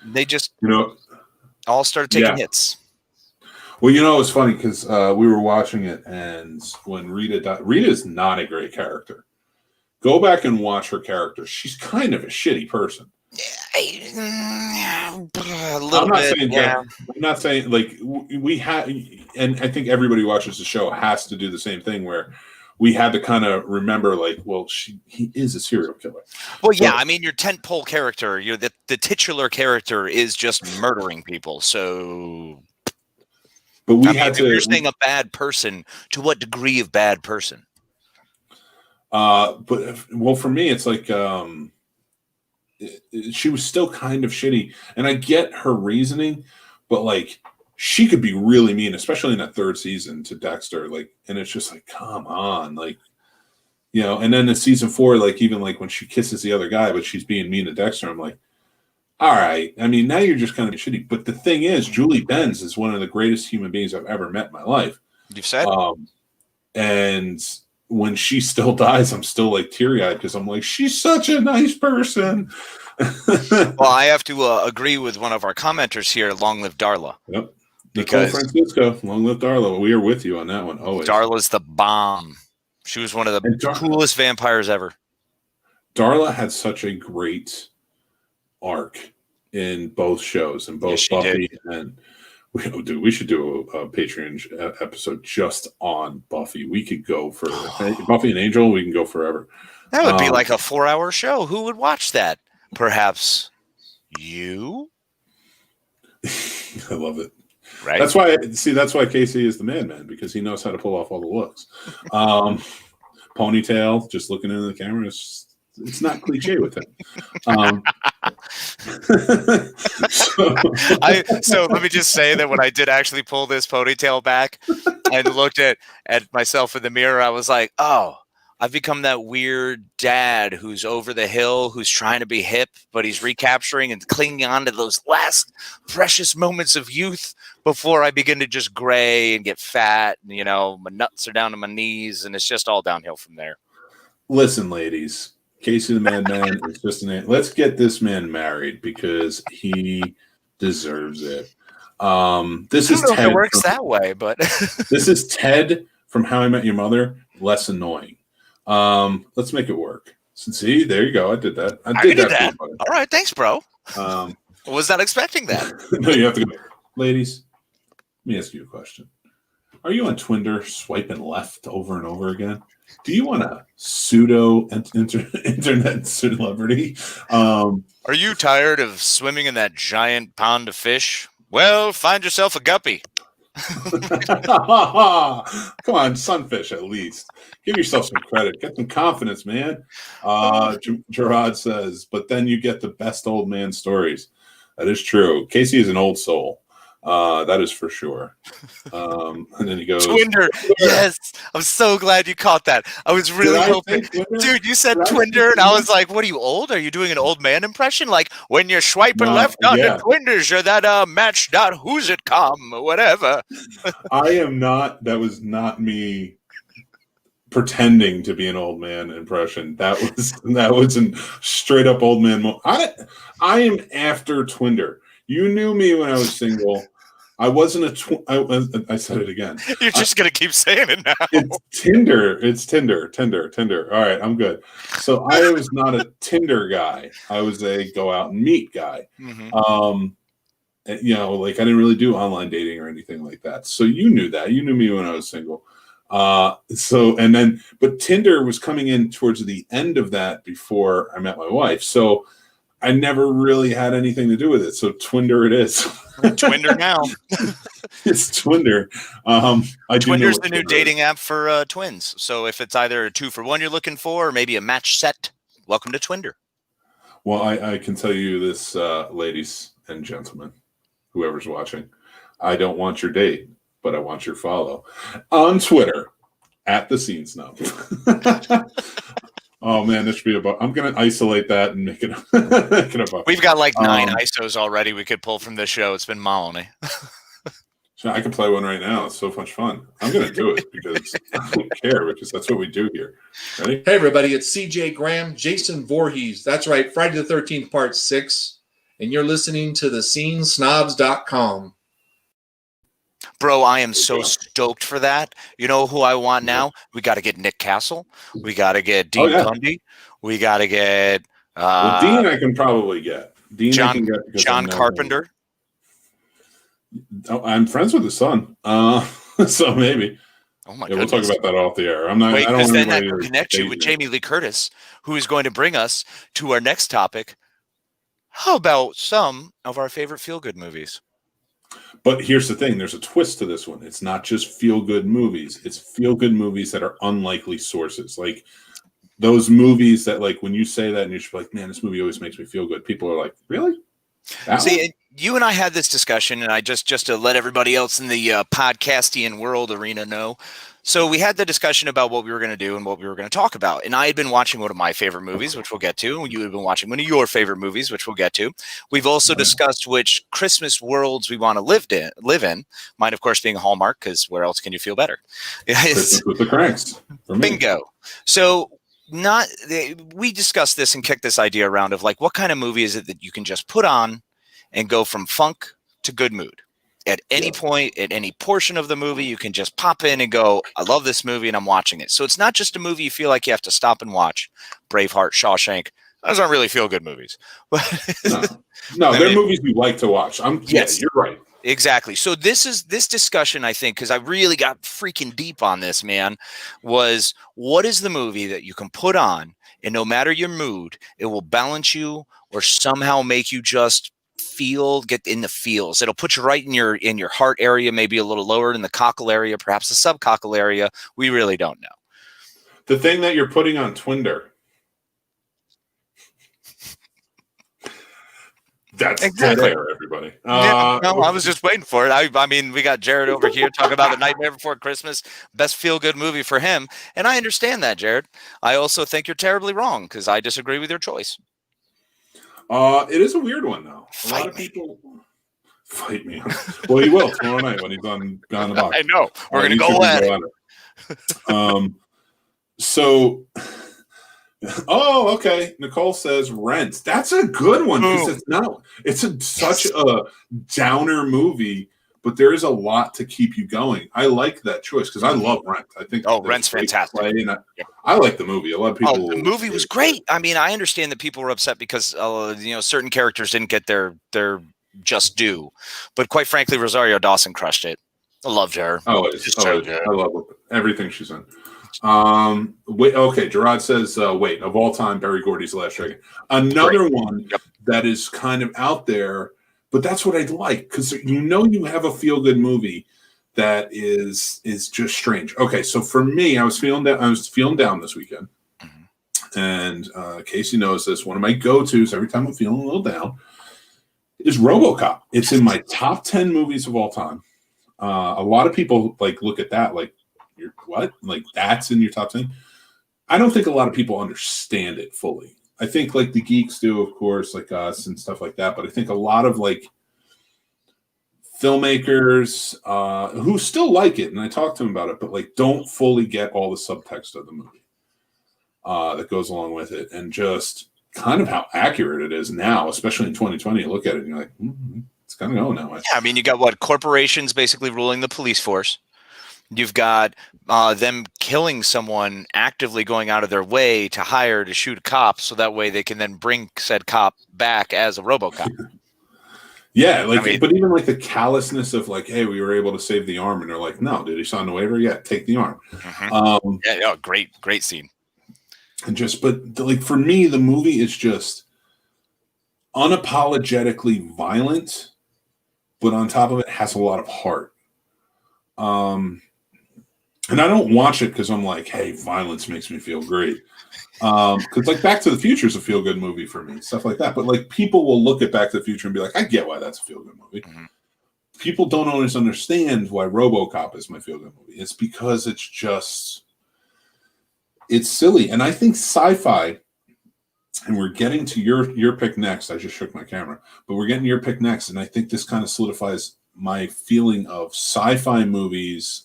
They just, all started taking hits. Well, it was funny because we were watching it, and when Rita died, Rita is not a great character. Go back and watch her character. She's kind of a shitty person. A little bit. I'm not saying like we had, and I think everybody who watches the show has to do the same thing where we had to kind of remember, like, well, he is a serial killer. Well, yeah, I mean, your tentpole character, the titular character is just murdering people, so. But if you're saying a bad person, to what degree of bad person? But for me, it's like she was still kind of shitty, and I get her reasoning, but like she could be really mean, especially in that 3rd season to Dexter. Like, and it's just like, come on, like, And then in season 4, like even like when she kisses the other guy, but she's being mean to Dexter, I'm like, all right. I mean, now you're just kind of shitty. But the thing is, Julie Benz is one of the greatest human beings I've ever met in my life. You've said. And when she still dies, I'm still like teary-eyed because I'm like, she's such a nice person. Well, I have to agree with one of our commenters here. Long live Darla. Yep. Nicole Francisco. Long live Darla. We are with you on that one. Always. Darla's the bomb. She was one of the coolest vampires ever. Darla had such a great arc in both shows, and both Buffy and we should do a Patreon episode just on Buffy. We could go for Buffy and Angel. We can go forever. That would be like a 4-hour show. Who would watch that? Perhaps you. I love it. Right. That's why Casey is the madman, because he knows how to pull off all the looks. Ponytail, just looking into the camera. It's not cliche with him. So let me just say that when I did actually pull this ponytail back and looked at myself in the mirror, I was like, oh, I've become that weird dad who's over the hill, who's trying to be hip, but he's recapturing and clinging on to those last precious moments of youth before I begin to just gray and get fat. And, my nuts are down to my knees, and it's just all downhill from there. Listen, ladies, Casey the Madman is just let's get this man married because he deserves it. This is Ted. It works that way, but this is Ted from How I Met Your Mother, less annoying. Let's make it work. See, there you go. I did that. I did that. All right, thanks, bro. Was not expecting that. No, you have to go. Ladies, let me ask you a question. Are you on Twinder swiping left over and over again? Do you want a pseudo internet celebrity? Are you tired of swimming in that giant pond of fish? Well, find yourself a guppy. Come on, sunfish at least. Give yourself some credit. Get some confidence, man. Gerard says, but then you get the best old man stories. That is true. Casey is an old soul. That is for sure. And then he goes, Twinder. Yes, I'm so glad you caught that. I was really hoping, dude. You said Twinder, and I was like, "What are you old? Are you doing an old man impression? Like when you're swiping left on the Twinders, you're that match dot who's it come or whatever." I am not. That was not me pretending to be an old man impression. That was a straight up old man. I am after Twinder. You knew me when I was single. I wasn't I said it again. You're just going to keep saying it now. It's Tinder. It's Tinder. All right, I'm good. So I was not a Tinder guy. I was a go out and meet guy. Mm-hmm. I didn't really do online dating or anything like that. So you knew that. You knew me when I was single. But Tinder was coming in towards the end of that before I met my wife. So I never really had anything to do with it. So Twinder it is. Twinder now. It's Twinder. Twinder's the new dating app for twins. So if it's either a 2-for-1 you're looking for or maybe a match set, welcome to Twinder. Well, I can tell you this, ladies and gentlemen, whoever's watching, I don't want your date, but I want your follow on Twitter at the Scene Snob. Oh man, this should be about. I'm gonna isolate that and make it about. We've got like 9 ISOs already we could pull from this show. It's been Maloney. So I can play one right now. It's so much fun. I'm gonna do it because I don't care because that's what we do here. Ready? Hey everybody, it's CJ Graham, Jason Voorhees. That's right, Friday the 13th, Part 6, and you're listening to the SceneSnobs.com. Bro, I am so stoked for that. You know who I want now? We got to get Nick Castle. We got to get Dean Cundy. We got to get Dean. I can probably get Dean. John Carpenter. I'm friends with his son, so maybe. Oh my god, we'll talk about that off the air. I'm not. Wait, because then that will connect you with Jamie Lee Curtis, who is going to bring us to our next topic. How about some of our favorite feel-good movies? But here's the thing. There's a twist to this one. It's not just feel-good movies. It's feel-good movies that are unlikely sources. Like those movies that, like, when you say that and you're just like, man, this movie always makes me feel good. People are like, really? See, you and I had this discussion, and I just to let everybody else in the podcastian world arena know. So we had the discussion about what we were going to do and what we were going to talk about. And I had been watching one of my favorite movies, which we'll get to. And you had been watching one of your favorite movies, which we'll get to. We've also discussed which Christmas worlds we want to live in. Mine, of course, being Hallmark, because where else can you feel better? Christmas with the Cranks. Bingo. So we discussed this and kicked this idea around of like, what kind of movie is it that you can just put on and go from funk to good mood? At any point, at any portion of the movie, you can just pop in and go, I love this movie and I'm watching it. So it's not just a movie you feel like you have to stop and watch. Braveheart, Shawshank. Those aren't really feel-good movies. No, they're movies we like to watch. Yes, you're right. Exactly. So this discussion, I think, because I really got freaking deep on this, man, was what is the movie that you can put on and no matter your mood, it will balance you or somehow make you just get in the feels. It'll put you right in your heart area, maybe a little lower in the cockle area, perhaps the subcockle area. We really don't know. The thing that you're putting on Twinder. That's Exactly. dead air, everybody. Yeah, no, I was just waiting for it. I mean, we got Jared over here talking about The Nightmare Before Christmas, best feel-good movie for him, and I understand that, Jared. I also think you're terribly wrong because I disagree with your choice. It is a weird one, though. A lot of people fight me. Well, he will tomorrow night when he's on Beyond the Box. I know. We're going to go at it. So, okay. Nicole says Rent. That's a good one because it's such a downer movie, but there is a lot to keep you going. I like that choice because I love Rent. I think Rent's fantastic. I like the movie. A lot of people. The movie was great. I mean, I understand that people were upset because certain characters didn't get their just due, but quite frankly, Rosario Dawson crushed it. I loved her. I love everything she's in. Gerard says, of all time, Barry Gordy's Last Dragon. Another one that is kind of out there, but that's what I like because you have a feel-good movie that is just strange. Okay, so for me, I was feeling down this weekend, and Casey knows this. One of my go-tos every time I'm feeling a little down is RoboCop. It's in my top 10 movies of all time. A lot of people look at that what? That's in your top 10? I don't think a lot of people understand it fully. I think the geeks do, of course, like us and stuff like that. But I think a lot of filmmakers who still like it, and I talk to them about it, but don't fully get all the subtext of the movie that goes along with it, and just kind of how accurate it is now, especially in 2020. You look at it and you're like, it's kind of going that way. Yeah, I mean, you got corporations basically ruling the police force. You've got them killing someone, actively going out of their way to shoot a cop, so that way they can then bring said cop back as a RoboCop. Yeah, but even the callousness of hey, we were able to save the arm, and they're like, no, did he sign the waiver? Yeah, take the arm. Great scene. And for me, the movie is just unapologetically violent, but on top of it has a lot of heart. And I don't watch it because I'm hey, violence makes me feel great. Because Back to the Future is a feel-good movie for me, stuff like that. But people will look at Back to the Future and be like, I get why that's a feel-good movie. Mm-hmm. People don't always understand why RoboCop is my feel-good movie. It's because it's silly. And I think sci-fi, and we're getting to your pick next. I just shook my camera. But we're getting to your pick next. And I think this kind of solidifies my feeling of sci-fi movies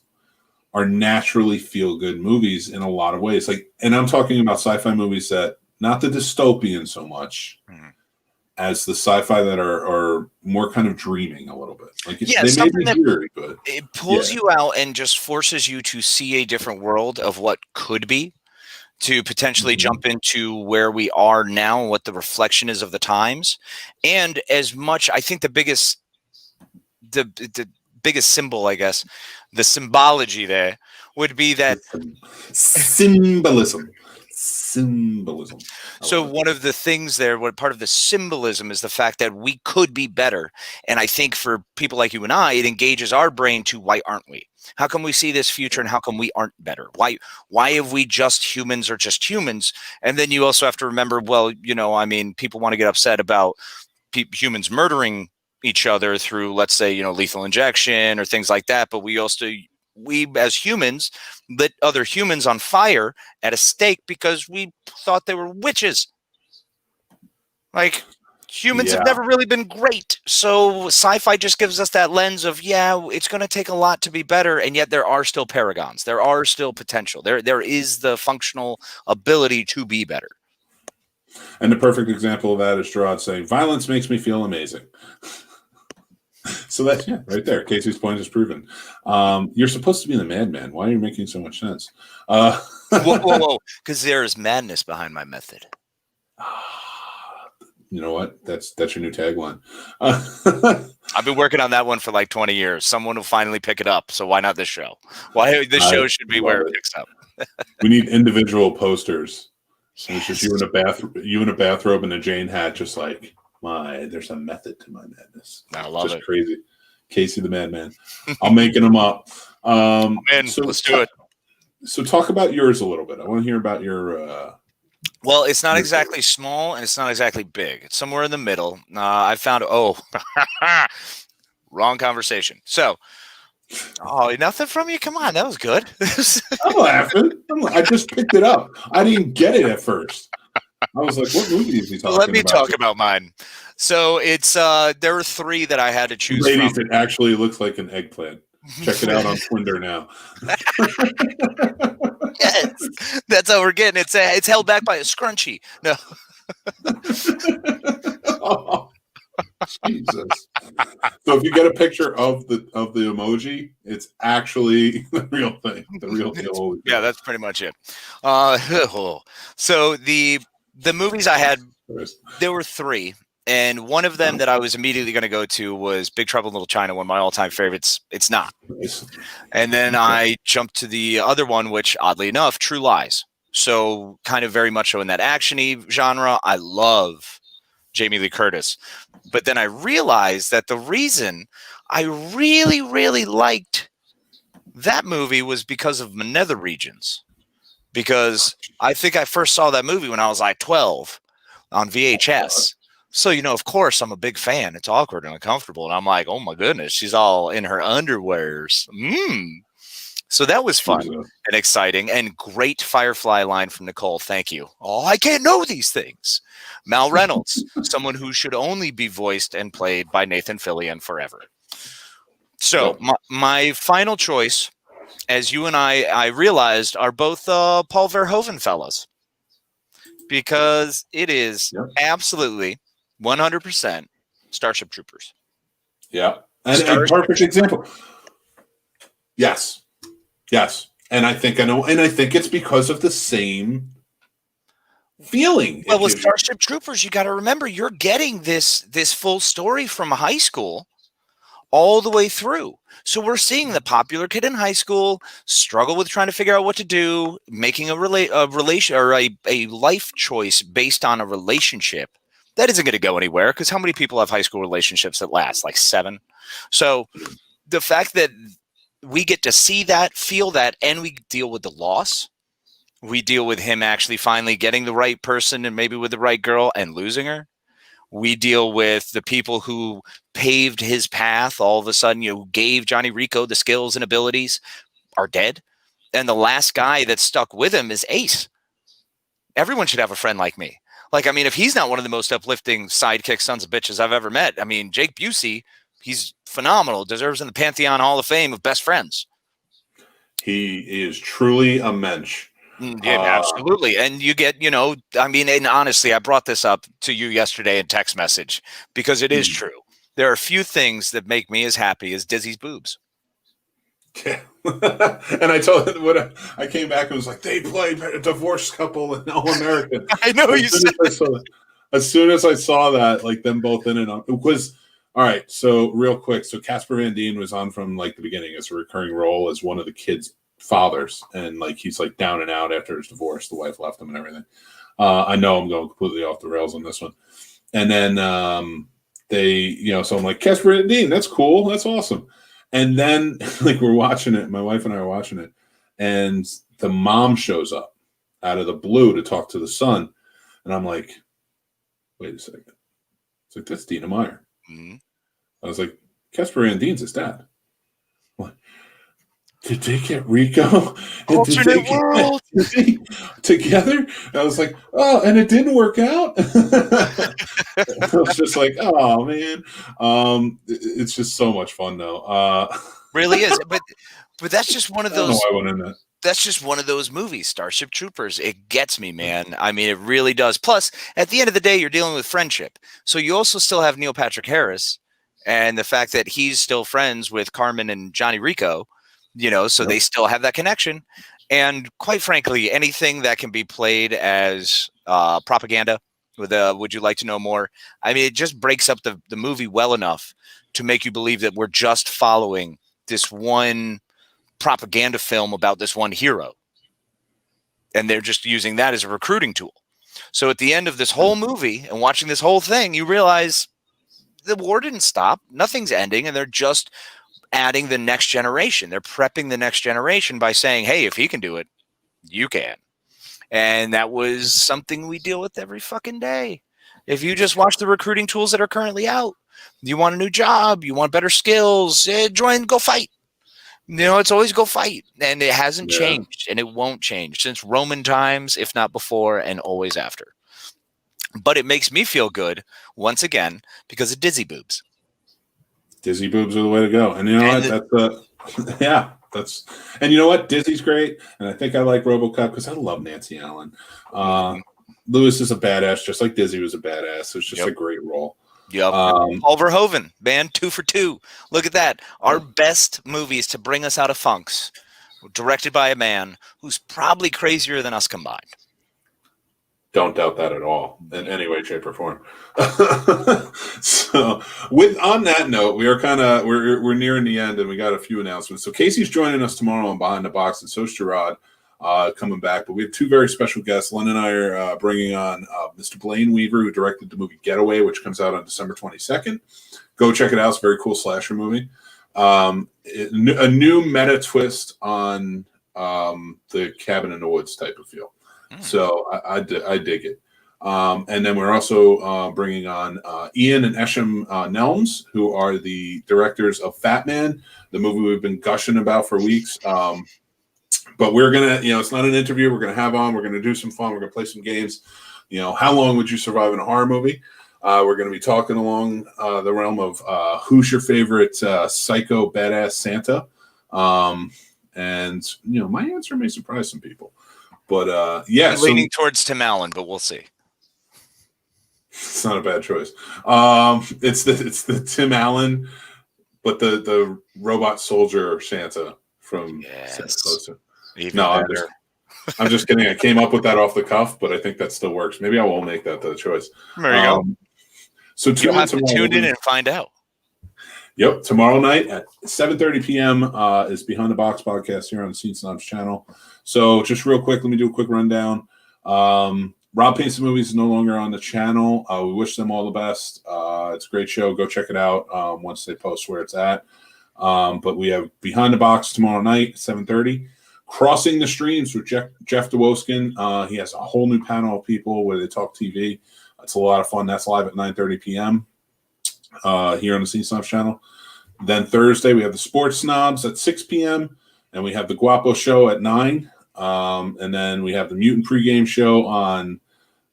are naturally feel-good movies in a lot of ways. And I'm talking about sci-fi movies that, not the dystopian so much, as the sci-fi that are more kind of dreaming a little bit. They may be eerie, but it pulls you out and just forces you to see a different world of what could be, to potentially jump into where we are now and what the reflection is of the times. And as much, I think the biggest symbol, I guess, the symbology there would be that symbolism. So one of the things there, what part of the symbolism is the fact that we could be better. And I think for people like you and I, it engages our brain to, why aren't we? How come we see this future and how come we aren't better? Why have we just humans or just humans? And then you also have to remember, people want to get upset about humans murdering each other through, let's say, lethal injection or things like that. But we as humans lit other humans on fire at a stake because we thought they were witches. Humans have never really been great. So sci-fi just gives us that lens of, it's going to take a lot to be better. And yet there are still paragons. There are still potential. There is the functional ability to be better. And the perfect example of that is Gerard saying, violence makes me feel amazing. So that's right there. Casey's point is proven. You're supposed to be the madman. Why are you making so much sense? Whoa. Because there is madness behind my method. You know what? That's your new tagline. I've been working on that one for 20 years. Someone will finally pick it up. So why not this show? This show should be where it picks up. We need individual posters. Yes. It's just you in a bathrobe and a Jane hat, just there's a method to my madness. I love just it. Crazy. Casey the Madman. I'm making them up. So let's do it. So talk about yours a little bit. I want to hear about your Well, it's not exactly small and it's not exactly big. It's somewhere in the middle. I found wrong conversation. So, nothing from you. Come on, that was good. I'm laughing. I just picked it up. I didn't get it at first. I was like, "What movie is he talking about?" Let me talk about mine. So it's there were 3 that I had to choose Ladies, from. it actually looks like an eggplant. Check it out on Twinder now. Yes, that's how we're getting. It's held back by a scrunchie. No. Oh, Jesus. So if you get a picture of the emoji, it's actually the real thing, the real deal. Yeah, that's pretty much it. So the movies I had, there were 3, and one of them that I was immediately going to go to was Big Trouble in Little China, one of my all-time favorites. It's not. Nice. And then I jumped to the other one, which oddly enough, True Lies. So kind of very much so in that action-y genre. I love Jamie Lee Curtis. But then I realized that the reason I really, really liked that movie was because of my nether regions. Because I think I first saw that movie when I was like 12 on VHS. So, of course, I'm a big fan. It's awkward and uncomfortable. And I'm like, oh, my goodness, she's all in her underwears. So that was fun and exciting, and great Firefly line from Nicole. Thank you. Oh, I can't know these things. Mal Reynolds, someone who should only be voiced and played by Nathan Fillion forever. So my final choice, as you and I realized, are both Paul Verhoeven fellas, because it is absolutely 100% Starship Troopers. Yeah, and a perfect example. Yes, and I think I know, and I think it's because of the same feeling. Well, with Starship Troopers, you got to remember you're getting this full story from high school all the way through. So we're seeing the popular kid in high school struggle with trying to figure out what to do, making a relation or a life choice based on a relationship that isn't going to go anywhere, because how many people have high school relationships that last? Like 7. So the fact that we get to see that, feel that, and we deal with the loss. We deal with him actually finally getting the right person and maybe with the right girl and losing her. We deal with the people who paved his path, all of a sudden, gave Johnny Rico the skills and abilities, are dead. And the last guy that stuck with him is Ace. Everyone should have a friend like me. If he's not one of the most uplifting sidekick sons of bitches I've ever met, Jake Busey, he's phenomenal, deserves in the Pantheon Hall of Fame of best friends. He is truly a mensch. Yeah, absolutely. And you get, and honestly, I brought this up to you yesterday in text message because it is true. There are a few things that make me as happy as Dizzy's boobs. Yeah. And I told him what I came back and was like, they played a divorced couple in All American. I know you said as soon as I saw that, like them both in it, it was all right. So real quick, so Casper Van Dien was on from like the beginning as a recurring role as one of the kids' fathers, and like he's like down and out after his divorce. The wife left him and everything. I know I'm going completely off the rails on this one. And then so I'm like, Casper Van Dien, that's cool, that's awesome. And then like we're watching it, my wife and I are watching it, and the mom shows up out of the blue to talk to the son, and I'm like, wait a second. It's like, that's Dina Meyer. Mm-hmm. I was like, Casper Van Dien's his dad. What? Did they get Rico? Alternate world together? And I was like, oh, and it didn't work out. I was just like, oh man, it's just so much fun though. Really is, but that's just one of those. I don't know why I went in that. That's just one of those movies, Starship Troopers. It gets me, man. It really does. Plus, at the end of the day, you're dealing with friendship. So you also still have Neil Patrick Harris and the fact that he's still friends with Carmen and Johnny Rico, so they still have that connection. And quite frankly, anything that can be played as propaganda with Would You Like to Know More? It just breaks up the movie well enough to make you believe that we're just following this one propaganda film about this one hero, and they're just using that as a recruiting tool. So at the end of this whole movie and watching this whole thing, you realize the war didn't stop, nothing's ending, and they're just adding the next generation. They're prepping the next generation by saying, hey, if he can do it, you can. And that was something we deal with every fucking day. If you just watch the recruiting tools that are currently out, you want a new job, you want better skills, join, go fight. It's always go fight. And it hasn't changed, and it won't change since Roman times, if not before, and always after. But it makes me feel good, once again, because of dizzy boobs. Dizzy boobs are the way to go. And you know what? That's and you know what? Dizzy's great. And I think I like Robocop because I love Nancy Allen. Lewis is a badass, just like Dizzy was a badass. So it's just a great role. Yep. Paul Verhoeven, man, 2 for 2. Look at that. Our best movies to bring us out of funks, directed by a man who's probably crazier than us combined. Don't doubt that at all, in any way, shape, or form. So, on that note, we are we're nearing the end, and we got a few announcements. So, Casey's joining us tomorrow on Behind the Box, and so is Gerard coming back. But we have 2 very special guests. Len and I are bringing on Mr. Blaine Weaver, who directed the movie Getaway, which comes out on December 22nd. Go check it out; it's a very cool slasher movie. A new meta twist on the Cabin in the Woods type of feel. So I dig it. And then we're also bringing on Ian and Esham Nelms, who are the directors of Fat Man, the movie we've been gushing about for weeks. But we're going to, it's not an interview. We're going to have on. We're going to do some fun. We're going to play some games. How long would you survive in a horror movie? We're going to be talking along the realm of who's your favorite psycho badass Santa? And my answer may surprise some people. But I'm leaning towards Tim Allen, but we'll see. It's not a bad choice. It's the Tim Allen, but the robot soldier Santa from Santa Closer. I'm just kidding. I came up with that off the cuff, but I think that still works. Maybe I will make that the choice. There you go. So you'll have to tune in and find out. Yep, tomorrow night at 7:30 p.m. Is Behind the Box podcast here on the Scene Snobs channel. So just real quick, let me do a quick rundown. Rob Paints the Movies is no longer on the channel. We wish them all the best. It's a great show. Go check it out once they post where it's at. But we have Behind the Box tomorrow night, 7:30. Crossing the Streams with Jeff DeWoskin. He has a whole new panel of people where they talk TV. It's a lot of fun. That's live at 9:30 p.m. Here on the Scene Snobs channel. Then Thursday, we have the Sports Snobs at 6 p.m. And we have the Guapo Show at 9. And then we have the Mutant Pregame Show on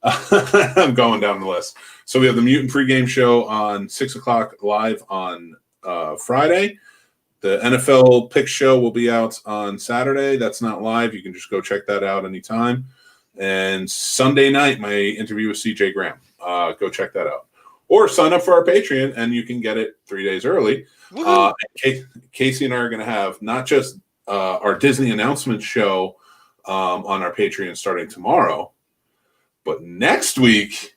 I'm going down the list. So we have the Mutant Pregame Show on 6 o'clock live on Friday. The NFL Pick Show will be out on Saturday. That's not live. You can just go check that out anytime. And Sunday night, my interview with CJ Graham. Go check that out. Or sign up for our Patreon, and you can get it 3 days early. Casey and I are going to have not just our Disney announcement show on our Patreon starting tomorrow, but next week,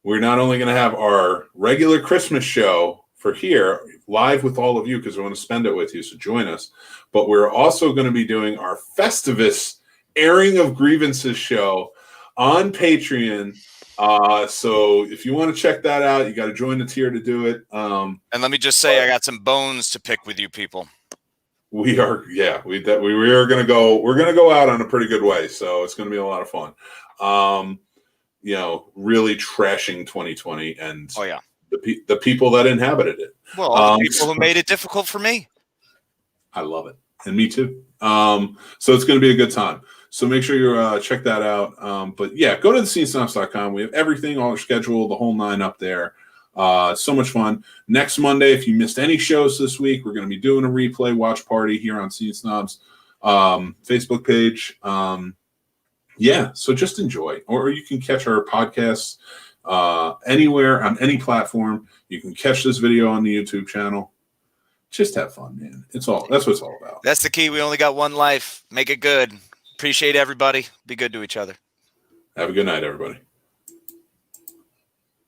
we're not only going to have our regular Christmas show for here, live with all of you, because we want to spend it with you, so join us. But we're also going to be doing our Festivus airing of grievances show on Patreon. So if you want to check that out, you got to join the tier to do it. And let me just say, I got some bones to pick with you people. We are going to go out on a pretty good way. So it's going to be a lot of fun. Really trashing 2020 and the people that inhabited it. Well, the people who made it difficult for me. I love it. And me too. So it's going to be a good time. So make sure you check that out. But go to thescenesnobs.com. We have everything, all our schedule, the whole 9 up there. So much fun. Next Monday, if you missed any shows this week, we're going to be doing a replay watch party here on Scene Snobs Facebook page. So just enjoy. Or you can catch our podcasts anywhere on any platform. You can catch this video on the YouTube channel. Just have fun, man. That's what it's all about. That's the key. We only got one life. Make it good. Appreciate everybody. Be good to each other. Have a good night, everybody.